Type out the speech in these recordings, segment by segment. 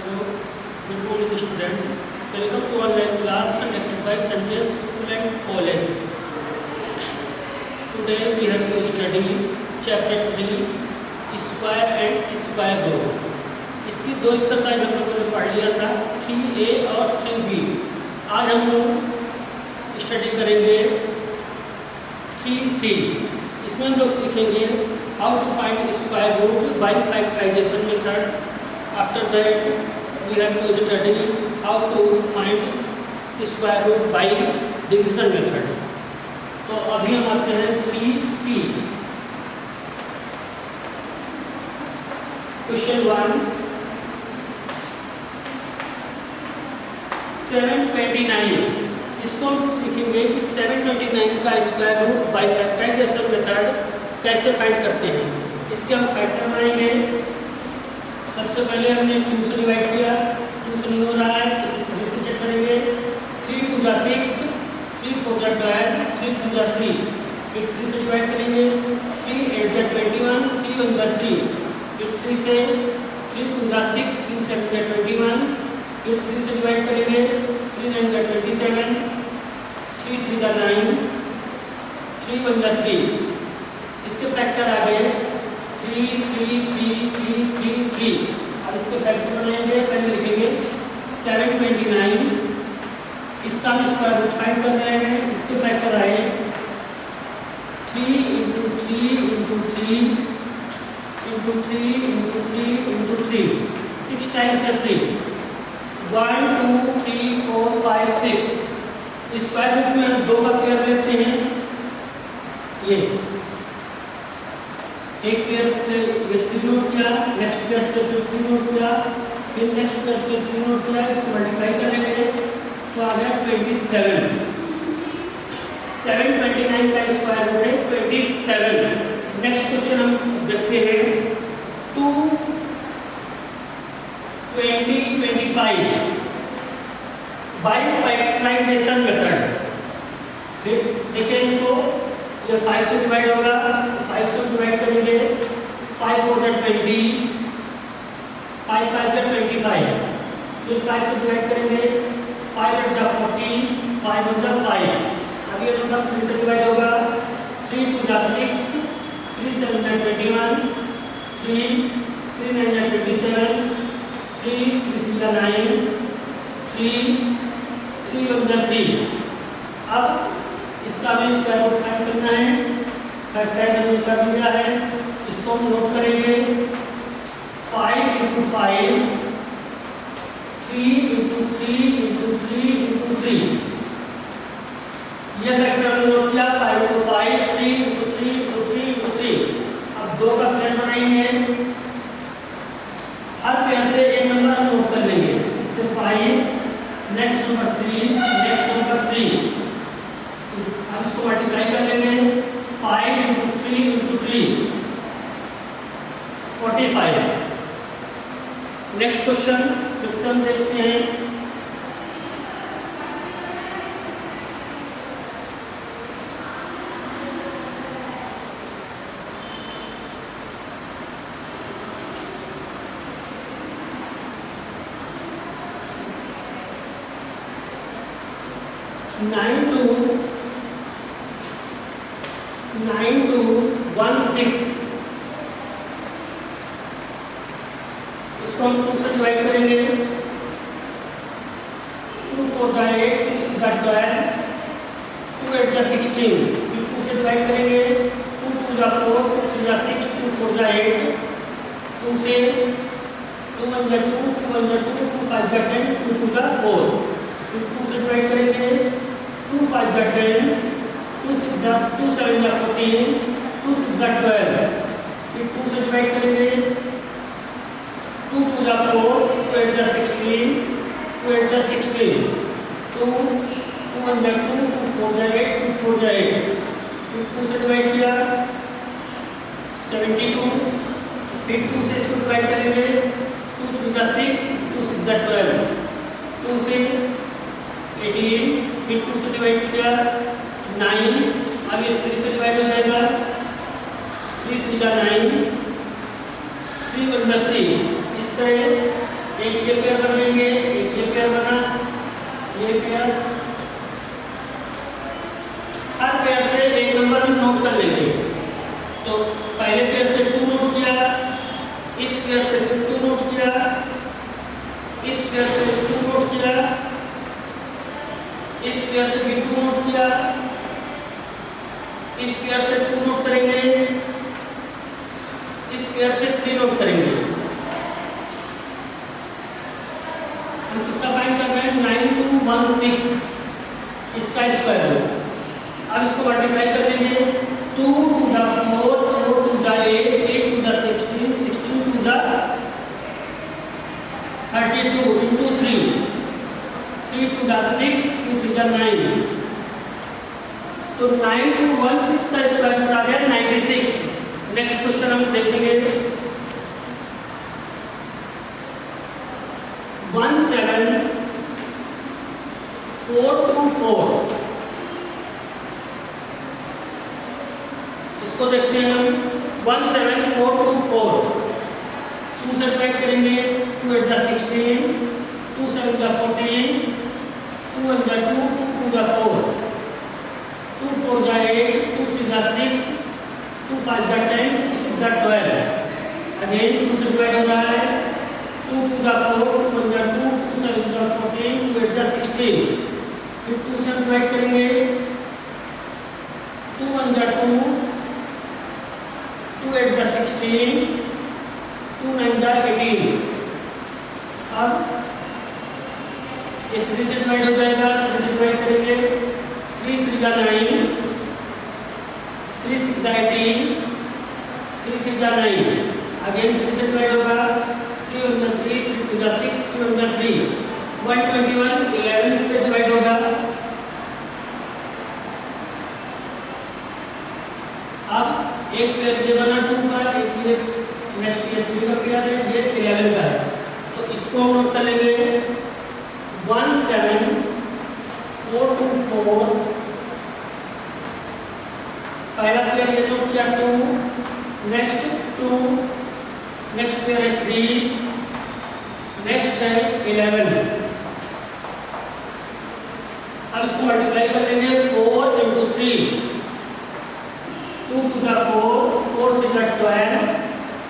Hello, good morning student. Welcome to online class conducted by St. James School and College. Today we have to study chapter 3 square and square root. इसकी दो exercise हम लोगों ने पढ़ लिया था 3A और 3B. आज हम लोग स्टडी करेंगे 3C. इसमें हम लोग सीखेंगे how to find square root by factorization method. After that, we have to study how to find square root by division method. तो अभी हम आते हैं 3C. Question 1. 729. इसको हम सीखेंगे कि 729 का square root by factorization method कैसे फाइंड करते हैं. इसके हम फैक्टर बनाएंगे. सबसे पहले हमने 2 से डिवाइड किया, 2 से नहीं हो रहा है तो 3 से चेक करेंगे. 3 2 जा 6, 3 4 जा 12, 3 2 जा 3. फिर 3 से डिवाइड करेंगे. 3 8 जा 21, 3 1 जा 3. फिर 3 से 3 2 जा 6, 3 7 जा 21. फिर 3 से डिवाइड करेंगे. 3 9 जा 27, 3 3 जा 9, 3 1 जा 3. इसके फैक्टर आ गए 3 3 3 3 3 3. अब इसके फैक्टर बनाएंगे. पहले लिखेंगे 729. इसका हम स्क्वायर रूट फाइंड कर रहे हैं. इसके फैक्टर आए 3 × 3 × 3 × 3 × 3 × 3. 6 टाइम्स 3. 1 2 3 4 5 6. स्क्वायर रूट में हम 2 का पेयर लेते हैं. ये एक पेयर से ये 3 नोट किया, नेक्स्ट पेयर से फिर 3 नोट किया, फिर नेक्स्ट पेयर से 3 नोट किया. इसको मल्टीप्लाई करेंगे तो आ गया 27. 729 का स्क्वायर रूट है 27. नेक्स्ट क्वेश्चन हम देखते हैं 2 20 25 बाय फैक्टराइजेशन मेथड. देखिए इसको ये 5 से डिवाइड होगा, 5 से डिवाइड करेंगे. 5 4 जा 20, 5 5 जा 25. फिर 5 से डिवाइड करेंगे. 5 8 जा 40, 5 1 जा 5. अब ये नंबर 3 से डिवाइड होगा. 3 2 जा 6, 3 7 जा 21, 3 3 9 जा 27, 3 3 जा 9, 3 3 1 जा 3. अब इसका हमें स्क्वायर रूट फाइंड करना है. फैक्टराइजेशन कर दिया है. इसको हम नोट करेंगे. 5 × 5, 3 × 3 × 3 × 3. ये फैक्टर हमने नोट किया. 5 × 5, 3 × 3 × 3 × 3. अब 2 का पेयर बनाएंगे. हर पेयर से एक नंबर नोट कर लेंगे. इससे 5, नेक्स्ट नंबर 3, नेक्स्ट नंबर 3. अब इसको मल्टीप्लाई कर लेंगे. 5 × 3 × 3 45. नेक्स्ट क्वेश्चन फिर से हम देखते हैं. Nine two 1 6. इसको हम 2 से डिवाइड करेंगे. 2 4 जा 8, 3 6 जा 12, 2 8 जा 16. फिर 2 से डिवाइड करेंगे. 2 2 जा 4, 2 3 जा 6, 2 4 जा 8. 2 से 2 1 जा 2, 2 1 जा 2, 2 5 जा 10, 2 2 जा 4. फिर 2 से डिवाइड करेंगे. 2 5 जा 10, 2 6 जा 2 7 जा 14, 2 6 जा 12. फिर 2 से डिवाइड करेंगे. 2 2 जा 4, 2 8 जा 16, 2 8 जा 16. 2 1 जा 2, 2 4 जा 8, 2 4 जा 8. फिर 2 से डिवाइड किया 72. फिर 2 से इसको डिवाइड करेंगे. 2 3 जा 6, 2 6 जा 12. 2 से 18. फिर 2 से डिवाइड किया 9. अब ये 3 से डिवाइड हो जाएगा. 3 3 जा 9, 3 1 जा 3. इस तरह एक ये पेयर बनाएंगे, एक ये पेयर बना, ये पेयर, हर पेयर से एक नंबर नोट कर लेंगे। तो पहले पेयर से 2 नोट किया, इस पेयर से 2 नोट किया, इस पेयर से 2 नोट किया, इस पेयर से भी 2 नोट किया, इस पेयर से 2 नोट करेंगे, इस पेयर से 3 नोट करेंगे। हम किसका फाइंड कर रहे हैं? 9216 इसका स्क्वायर रूट। अब इसको मल्टीप्लाई कर लेंगे, 2 two the 4, 4 two the 8, 8 two the 16, 16 two the 32 into 3, 3 to the 6, 3 to the 9। तो 9216 का स्क्वायर रूट आ गया 96। नेक्स्ट क्वेश्चन हम देखेंगे, 17424। इसको देखते हैं हम, 17424 2 से डिवाइड करेंगे, 2 8 जा 16, 2 7 जा 14, 2 1 जा 2, 2 जा 4, 2 4 जा 8, 2 3 जा 6, 2 5 जा 10, 2 6 जा 12। अगेन 2 से डिवाइड हो रहा है, 2 2 जा 4, 2 1 जा 2, 2 7 जा 14, 2 8 जा 16। फिर 2 से डिवाइड करेंगे, 2 1 जा 2, 2 8 जा 16, 2 9 जा 18। अब ये 3 से डिवाइड हो जाएगा, 3 से डिवाइड करेंगे, 3 3 जा 9, 3 6 जा 18, 3 3 जा 9। अगेन 3 से डिवाइड होगा, 3 1 जा 3, 3 2 जा 6, 3 1 जा 3। 121 11 से डिवाइड होगा। अब एक पेयर ये बना 2 का, एक ये नेक्स्ट ये 3 का पेयर है, ये 11 का है। तो इसको हम नोट कर लेंगे, 17424। पहला पेयर ये नोट किया 2, नेक्स्ट 2, नेक्स्ट पेयर है 3, नेक्स्ट है 11। अब इसको मल्टीप्लाई कर लेंगे, 4 into 3, 2 to the 4, 4 to the 12,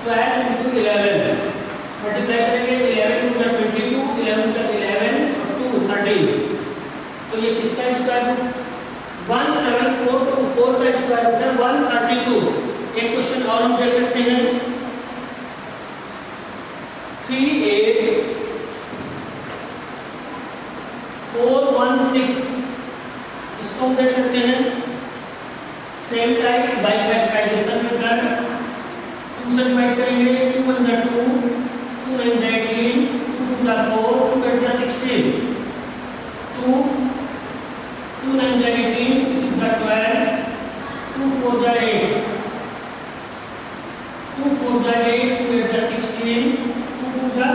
12 into 11। Multiply करेंगे, 11 to the 22, 11 to the 11 और 2 13। तो ये किसका स्क्वायर रूट? 17424 का स्क्वायर रूट है 132। एक क्वेश्चन और हम देख सकते हैं, 38416। इसको हम देख सकते हैं same type by factorization method. 2 से डिवाइड करेंगे, 2 1 जा 2, 2 9 जा 18, 2 2 जा 4, 2 8 जा 16, 2 2 9 जा 18, 2 6 जा 12, 2 4 जा 8, 2 4 जा 8, 2 8 जा 16, 2 2 जा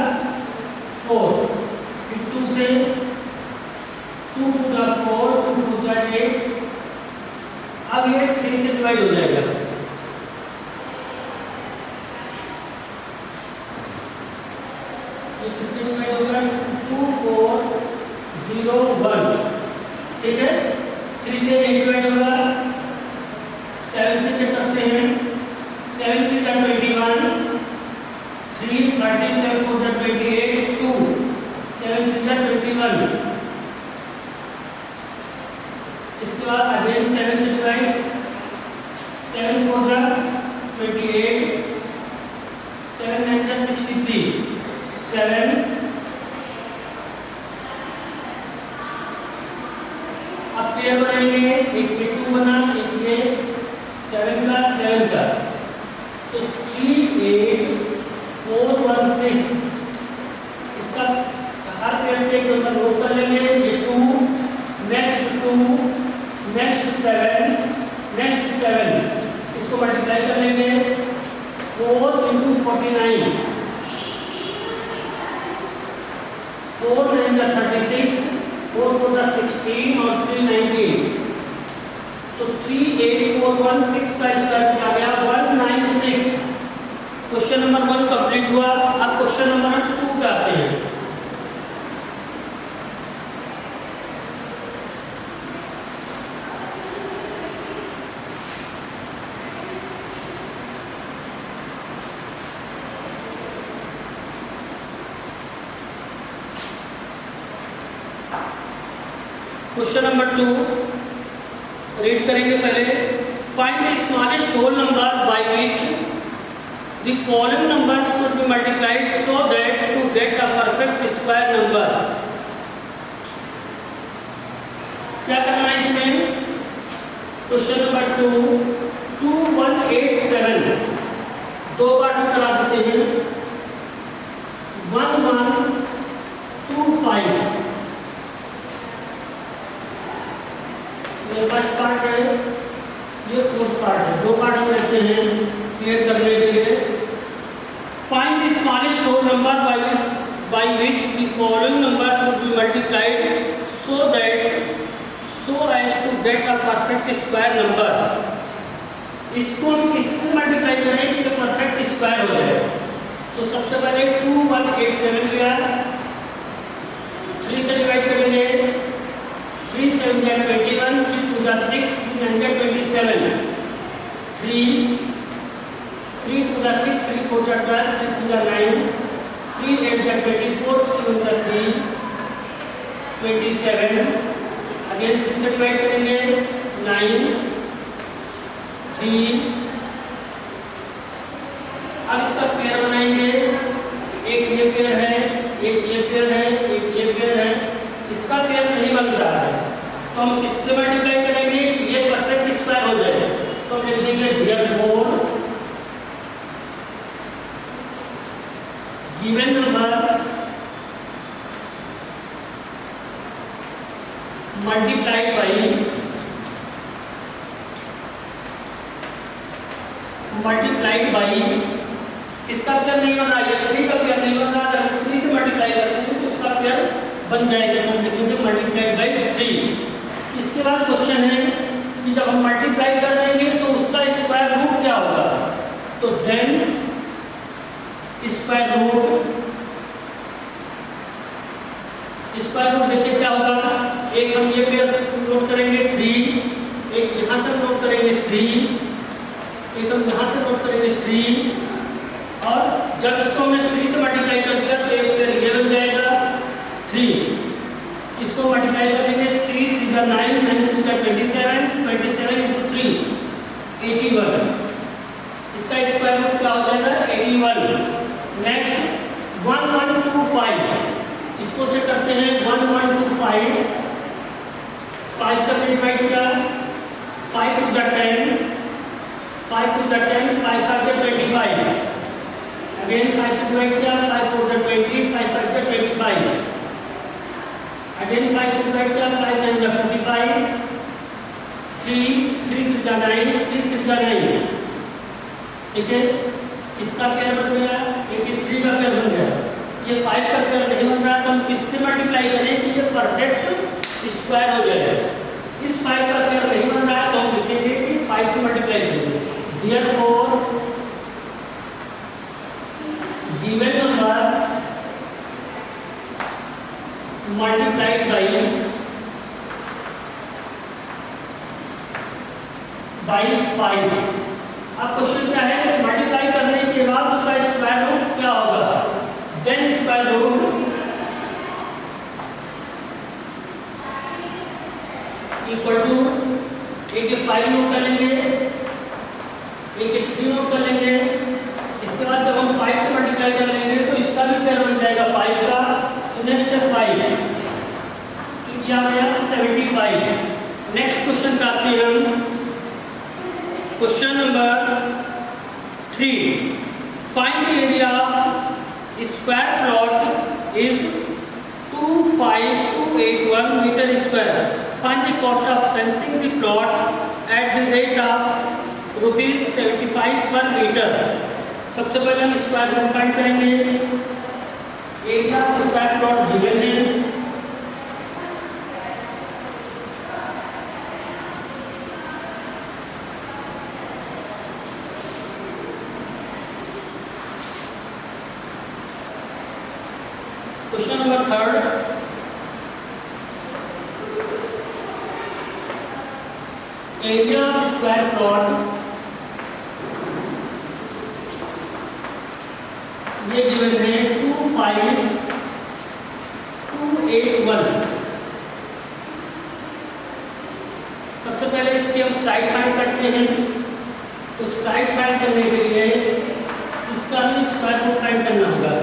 4। फिर 2 से 2 2 जा 4, 2 4 जा 8। अब ये 3 से डिवाइड हो जाएगा, ये किससे डिवाइड होगा? 2401। ठीक है, 3 से 8 डिवाइड होगा, 7 से चेक करते हैं, 7 3 जा 21, 3 30 7 4 जा 28, 2 7 3 जा 21। इसके बाद अगेन 7 से डिवाइड, 7 4 जा 28, 7 9 जा 63, 7। अब पेयर बनाएंगे, एक ये 2 बना, एक ये 7 का 7 का। तो 38416 इसका हर पेयर से एक नंबर नोट कर लेंगे, ये 2, नेक्स्ट 2, नेक्स्ट 7, नेक्स्ट 7। इसको मल्टीप्लाई कर लेंगे, 4 into 49, 4 9 जा 36, 4 4 जा 16 और 3 19। तो 38416 का स्क्वायर रूट आ गया 196। क्वेश्चन नंबर 1 कंप्लीट हुआ। अब क्वेश्चन नंबर 2 पे आते हैं। क्वेश्चन नंबर 2 रीड करेंगे पहले। Find the smallest whole number by which the following numbers should be multiplied so that to get a perfect square number. क्या करना है इसमें? क्वेश्चन नंबर 2 2187 दो बार हम करा देते हैं। 1125 ये फर्स्ट पार्ट है, ये फोर्थ पार्ट है। दो पार्ट हम लेते हैं क्लियर करने के लिए। Find the smallest whole number by which the following numbers should be multiplied so as to get a perfect square number. इसको हम किससे मल्टीप्लाई करें कि ये परफेक्ट स्क्वायर हो जाए? तो सबसे पहले 2187 लिया, 3 से डिवाइड करेंगे। 3 7 जा 21, 3 2 जा 6, 327, 3 2 जा 6, 3 4 जा 12, 3 3 जा 9, 3 8 जा 24, 3 1 जा 3 27। अगेन 3 से डिवाइड करेंगे। 9 3। अब इसका पेयर बनाएंगे। एक ये पेयर है, एक ये पेयर है, एक ये पेयर है। इसका पेयर नहीं बन रहा है तो हम किससे मल्टीप्लाई करेंगे कि ये परफेक्ट स्क्वायर हो जाए? तो हम लिखेंगे therefore given number multiplied by इसका पेयर नहीं बन रहा है, 3 का पेयर नहीं बन रहा है। अगर 3 से मल्टीप्लाई करते हैं तो उसका पेयर बन जाएगा। तो हम लिखेंगे मल्टीप्लाइड बाई 3। इसके बाद क्वेश्चन है कि जब हम मल्टीप्लाई कर देंगे तो उसका स्क्वायर रूट क्या होगा? तो देन स्क्वायर रूट देखिए क्या होगा। एक हम ये पेयर नोट करेंगे 3, एक यहाँ से नोट करेंगे 3, एक हम यहाँ से नोट करेंगे 3। और जब इसको हमने 3 से मल्टीप्लाई कर दिया तो एक पेयर ये बन जाएगा 3। इसको मल्टीप्लाई करेंगे 3 3 जा 9, 9 3 जा 27, 27 into 3 81। इसका स्क्वायर रूट क्या हो जाएगा? 81। नेक्स्ट 1125 इसको चेक करते हैं। 1125 5 से डिवाइड किया, 5 2 जा 10, 5 2 जा 10, 5 5 जा 25। अगेन 5 से डिवाइड किया, 5 4 जा 20, 5 5 जा 25। अगेन 5 से डिवाइड किया, 5 9 जा 45, 3 3 3 जा 9, 3 3 जा 9। ठीक है, इसका पेयर बन गया, एक 3 का पेयर बन गया। ये 5 का पेयर नहीं बन रहा तो हम किससे मल्टीप्लाई करें कि ये परफेक्ट स्क्वायर हो जाए? इस 5 का पेयर नहीं बन रहा है तो हम लिखेंगे कि 5 से मल्टीप्लाई करेंगे। Therefore given number multiplied by 5। अब क्वेश्चन क्या है? मल्टीप्लाई करने के बाद उसका स्क्वायर रूट क्या होगा? Then square root equal to एक 5 नोट कर लेंगे, एक 3 नोट कर लेंगे। इसके बाद जब हम 5 से मल्टीप्लाई कर लेंगे तो इसका भी पेयर बन जाएगा 5 का। तो नेक्स्ट है 5 तो क्या गया 75। नेक्स्ट क्वेश्चन पे आते हैं हम। Question number 3 find the area of square plot if 25281 metre square. Find the cost of fencing the plot at the rate of ₹75 per metre. सबसे पहले हम स्क्वायर प्लॉट फाइंड करेंगे। Area of square plot given है। Question number third, area of square plot, ये given है 25281। सबसे पहले इसकी हम साइड फाइंड करते हैं। तो साइड फाइंड करने के लिए इसका हमें स्क्वायर रूट फाइंड करना होगा।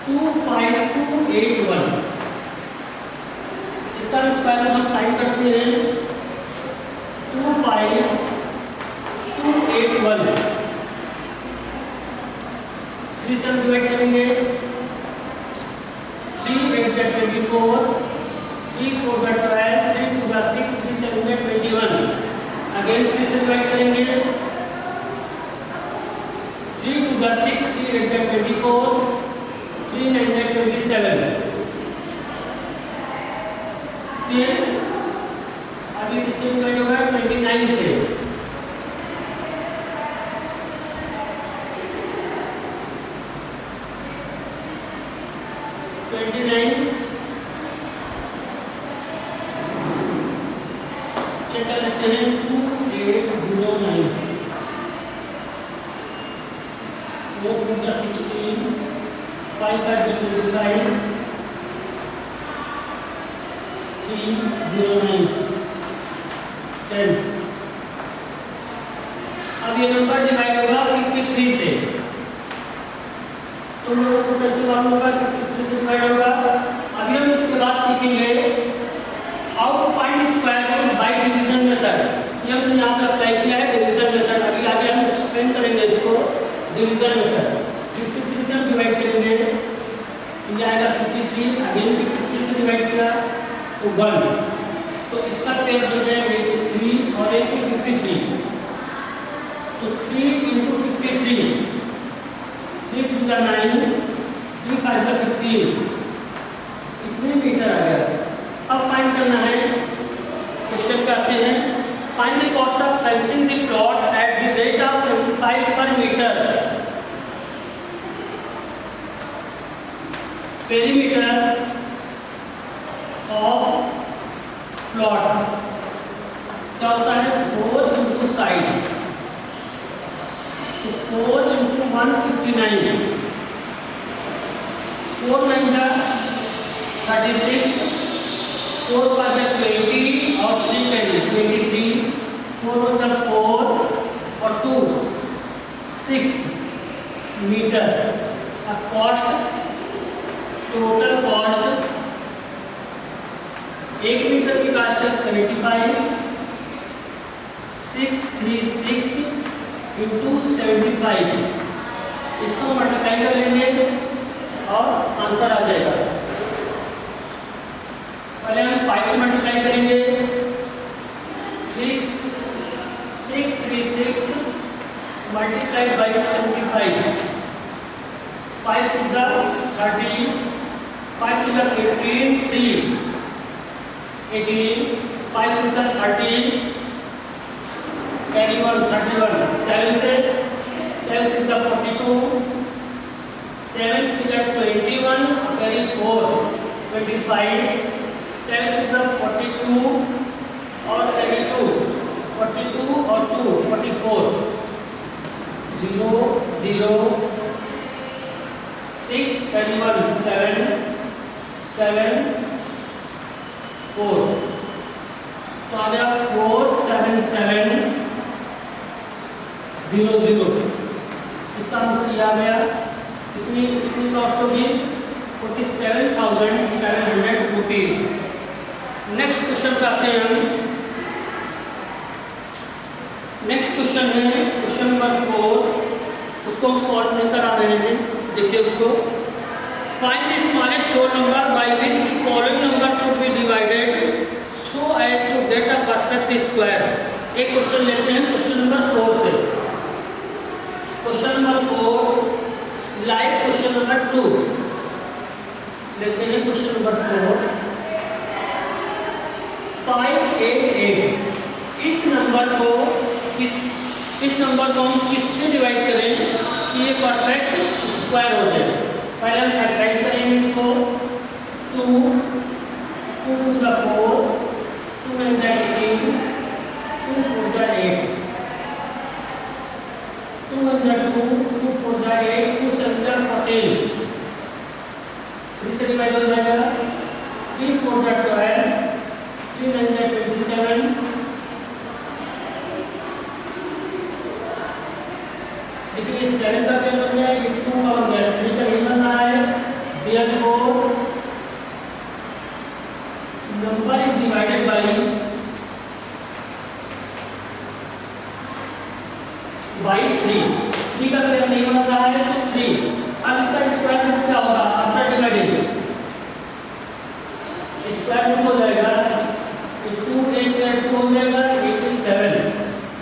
25281 इसका स्क्वायर रूट हम फाइंड करते हैं। 25281 3 से हम डिवाइड करेंगे। 3 8 जा 24, 3 4 जा 12, 3 2 जा 6, 3 7 जा 21। अगेन 3 से डिवाइड करेंगे। 3 2 जा 6, 3 8 जा 24, 3 9 जा 27। फिर अभी किससे डिवाइड होगा? 29 से। 29 चेक कर लेते हैं। 2809 4 4 जा 16, 5 5 जा 25, 309 10। अब ये नंबर डिवाइड होगा 53 से। तो लोगों को कैसे मालूम होगा? 53 से डिवाइड होगा। अभी हम इसके बाद सीखेंगे how to find square root by division method. ये हमने यहाँ पे अप्लाई किया है डिवीजन मेथड। अभी आगे हम एक्सप्लेन करेंगे इसको डिवीजन मेथड। 53 से हम डिवाइड करेंगे, ये आएगा 53। अगेन 53 से डिवाइड किया तो 1। तो इसका पेयर हो जाएगा 83 और एक 53। तो 3 into 53, 3 3 जा 9, 3 5 जा 15, कितने मीटर आ गया? अब फाइंड करना है। क्वेश्चन पे आते हैं। Find the cost of fencing the plot at the rate of 75 per metre. Perimeter of plot क्या होता है? 4 into साइड, तो 4 into 159, 4 9 जा 36, 4 5 जा 20 और 3 23, 4 1 जा 4 और 2 6 मीटर। अब कॉस्ट, टोटल कॉस्ट 1 मीटर की कॉस्ट है 75, 636 into 75। इसको मल्टीप्लाई कर लेंगे और आंसर आ जाएगा। पहले हम 5 से मल्टीप्लाई करेंगे। 636 मल्टीप्लाइड बाई 75। 5 6 जा 13, 5 2 जा 18, 3 18, 5 6 जा 13, कैरी 1 31, 7 से 7 6 जा 42, 7 3 जा 21, कैरी 4 25, 7 6 जा 42 और कैरी 2 42 और 2 44, 0 0 6 कैरी 1 7 7 4। तो आ गया 47700। इसका आंसर ये आ गया। कितनी कितनी कॉस्ट होगी? 47,700 रुपीज। नेक्स्ट क्वेश्चन पे आते हैं हम। नेक्स्ट क्वेश्चन है क्वेश्चन नंबर 4। उसको हम सॉल्व नहीं करा रहे हैं, देखिए उसको। Find the smallest whole number by which the following number should be divided so as to get a perfect square. एक क्वेश्चन लेते हैं क्वेश्चन नंबर 4 से। Question number 4 like question number 2 लेते हैं। Question number 4 588। इस नंबर को हम किससे डिवाइड करें कि ये परफेक्ट स्क्वायर हो जाए। पहले हम फैक्टराइज करेंगे इसको। 2 2 two the 4 2 9 the 18 2 4 the 8 2 1 the 2 2 4 the 8 2 7 the 14 3 से डिवाइड हो जाएगा। 3 4 द 12 3 9 द 27 देखिए 7 का क्या बन गया, ये 2 का बन गया, 3 का नहीं बन रहा है। therefore number is divided by 3। 3 का क्या नहीं बन रहा है तो 3। अब इसका स्क्वायर रूट क्या होगा आफ्टर डिवाइडिंग? स्क्वायर रूट हो जाएगा 2 8 2 हो जाएगा 87।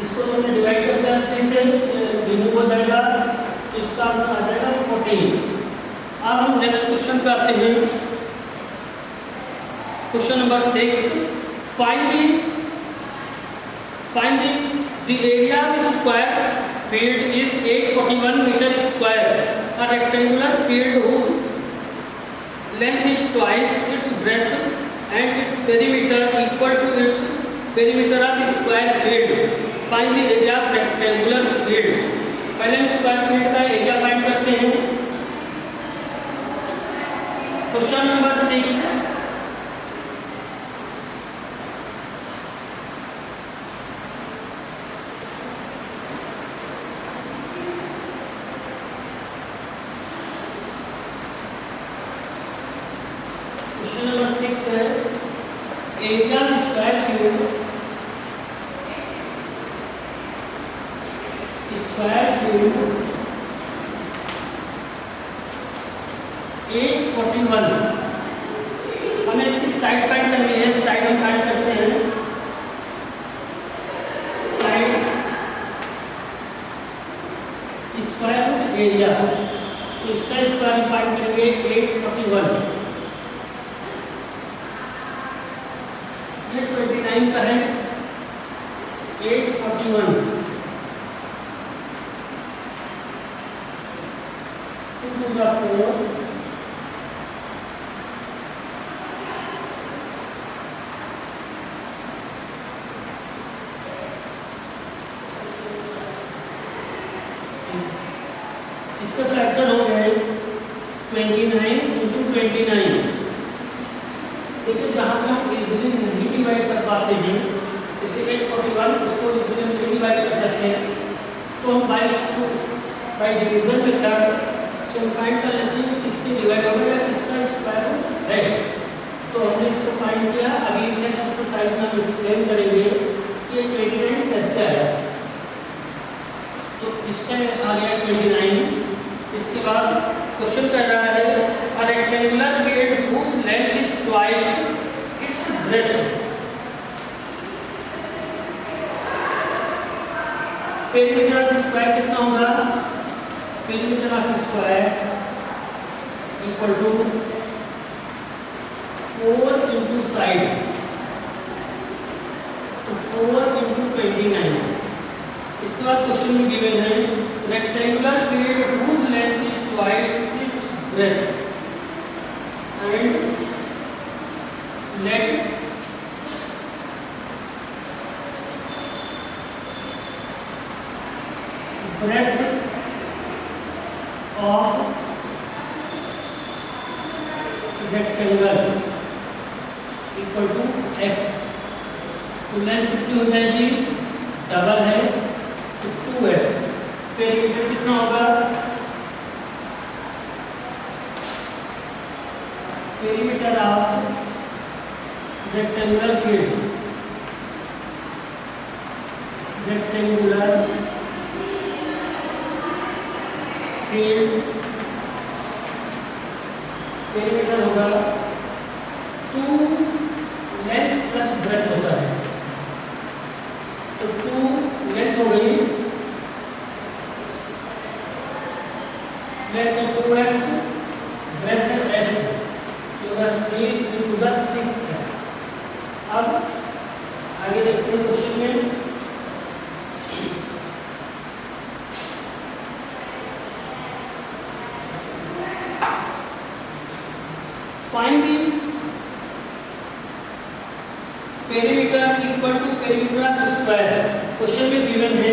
इसको तो हमने डिवाइड कर दिया 3 से, रिमूव हो जाएगा तो इसका आंसर आ जाएगा 14। अब हम नेक्स्ट क्वेश्चन पे आते हैं। Question number 6, find the area of square field is 841 meter square. A rectangular field whose length is twice its breadth and its perimeter equal to its perimeter of square field. Find the area of rectangular field. पहले हम square field का area find करते हैं। Question number 6, question number 6 है area of square field. Square field 841। हमें इसकी side find करनी है। साइड हम फाइंड करते हैं। साइड स्क्वायर रूट एरिया, तो इसका स्क्वायर फाइंड करेंगे 841। ये 29 का है 841 2 to the 4 इसका फैक्टर हो गए 29 into 29। देखिए जहाँ पे हम इजीली नहीं डिवाइड कर पाते हैं, जैसे 841 इसको इजीली हम नहीं डिवाइड कर सकते हैं, तो हम बाय डिवीजन मेथड से हम फाइंड कर लेते हैं किससे डिवाइड होगा या किसका स्क्वायर रूट है। तो हमने इसको फाइंड किया। अभी नेक्स्ट एक्सरसाइज में हम एक्सप्लेन करेंगे कि ये 29 कैसे आया। तो इसका आ गया 29। इसके बाद क्वेश्चन कर रहा है a rectangular field whose length is twice its breadth। Perimeter of square कितना होगा? Perimeter of square equal to 4 into side, तो 4 इंटू 29। इसके बाद क्वेश्चन में गिवन है rectangular field whose length is twice its breadth and let breadth of rectangle equal to x। तो length कितनी हो जाएगी? डबल है तो 2x। पेरीमीटर कितना होगा? Perimeter of rectangular field, rectangular field perimeter होगा 2 लेंथ प्लस ब्रेड्थ होता है, तो 2 लेंथ हो गई, लेंथ है 2x, ब्रेड्थ है x, तो अगर 3 to the 6x। अब आगे देखते हैं क्वेश्चन में। Find the perimeter equal to perimeter of square. Question में गिवन है,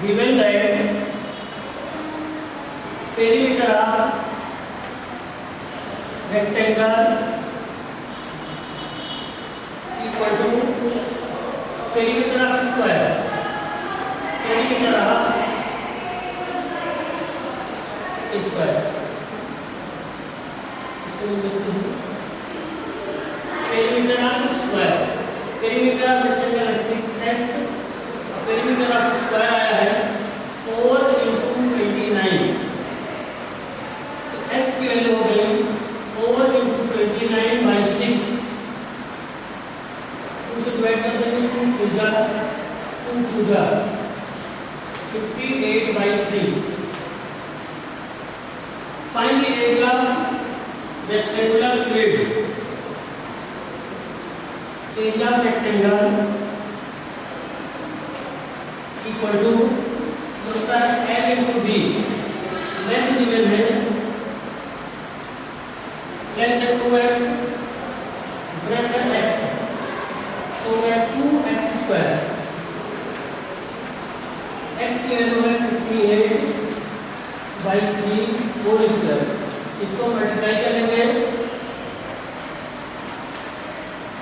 given that perimeter of rectangle equal to perimeter of square, perimeter of square. Perimeter of square, perimeter of rectangle है 6x, perimeter of square आया है 4 × 29। तो x की value हो गई 4 × 29 by 6। उसे डिवाइड कर देंगे 2 2 58 by 3। Find the area of rectangular field, area of rectangle equal to होता है L × B। लेंथ गिवन है, लेंथ है 2x, ब्रेड्थ है x, तो है 2x²। x की वैल्यू है 58 by 3 होल स्क्वायर। इसको मल्टीप्लाई करेंगे,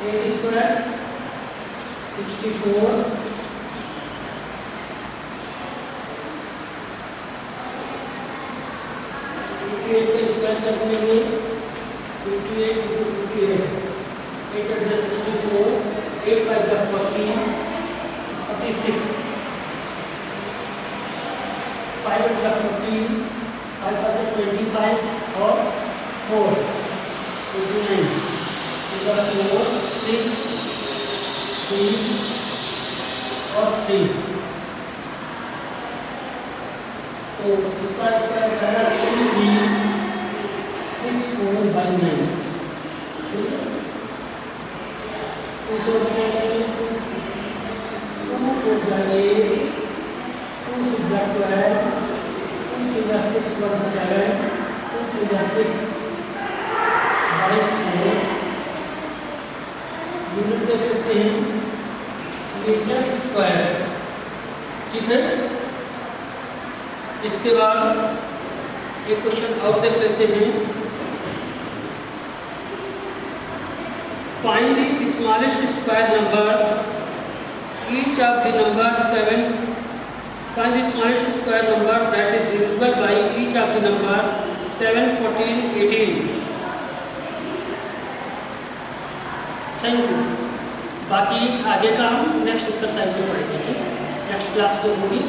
a² 64 58 का स्क्वायर कर देंगे 58 × 58, 8 × 64, 8 5 × 40, 46, 5 × 40, 5 × 25 और 4 29, 4 6 3 और 3। तो इसका स्क्वायर करेगा 64 by 9। ठीक है, तो 2 4 जाए 2 6 12, 2 3 6 1 7, 2 3 6 by 4। यूनिट देख सकते हैं मीटर स्क्वायर। ठीक है, इसके बाद एक क्वेश्चन और देख लेते हैं। Find the smallest square number each of the number 7। Find the smallest square number that is divisible by each of the number 7, 14, 18। Thank you. बाकी आगे का हम नेक्स्ट एक्सरसाइज में पढ़ेंगे। ठीक है, नेक्स्ट क्लास को होगी।